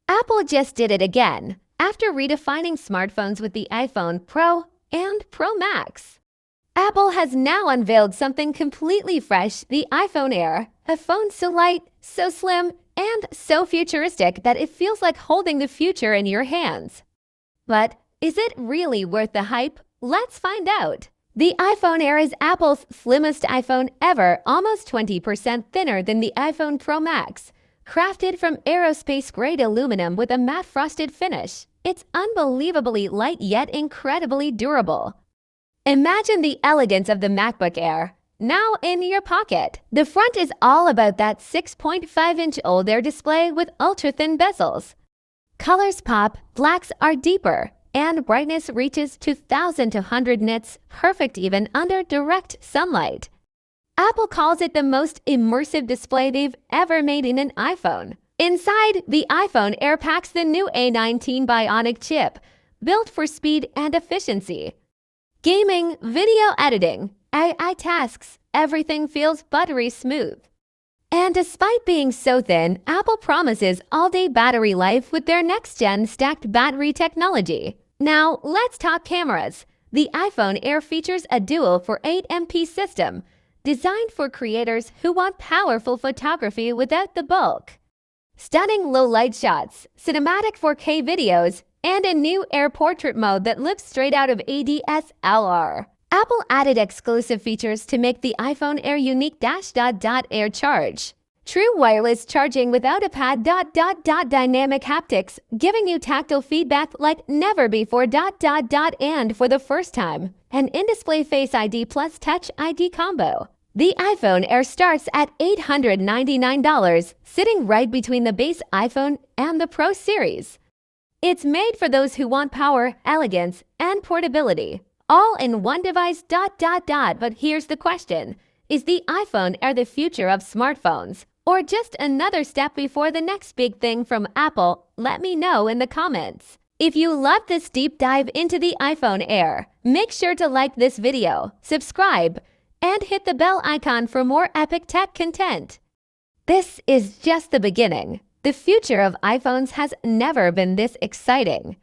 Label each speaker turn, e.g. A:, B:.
A: Apple just did it again after redefining smartphones with the iPhone Pro and Pro Max. Apple has now unveiled something completely fresh, the iPhone Air, a phone so light, so slim, and so futuristic that it feels like holding the future in your hands. But is it really worth the hype? Let's find out. The iPhone Air is Apple's slimmest iPhone ever, almost 20% thinner than the iPhone Pro Max. Crafted from aerospace-grade aluminum with a matte frosted finish, it's unbelievably light yet incredibly durable. Imagine the elegance of the MacBook Air, now in your pocket. The front is all about that 6.5-inch OLED display with ultra-thin bezels. Colors pop, blacks are deeper, and brightness reaches 2,200 nits, perfect even under direct sunlight. Apple calls it the most immersive display they've ever made in an iPhone. Inside, the iPhone Air packs the new A19 Bionic chip, built for speed and efficiency. Gaming, video editing, AI tasks, everything feels buttery smooth. And despite being so thin, Apple promises all-day battery life with their next-gen stacked battery technology. Now, let's talk cameras. The iPhone Air features a dual 48MP system, designed for creators who want powerful photography without the bulk. Stunning low-light shots, cinematic 4K videos, and a new Air portrait mode that lifts straight out of ADSLR. Apple added exclusive features to make the iPhone Air unique Air charge. True wireless charging without a pad. Dynamic haptics, giving you tactile feedback like never before. And for the first time, an in-display Face ID plus Touch ID combo. The iPhone Air starts at $899, sitting right between the base iPhone and the Pro series. It's made for those who want power, elegance, and portability, all in one device. But here's the question. Is the iPhone Air the future of smartphones, or just another step before the next big thing from Apple? Let me know in the comments. If you love this deep dive into the iPhone Air, make sure to like this video, subscribe, and hit the bell icon for more epic tech content. This is just the beginning. The future of iPhones has never been this exciting.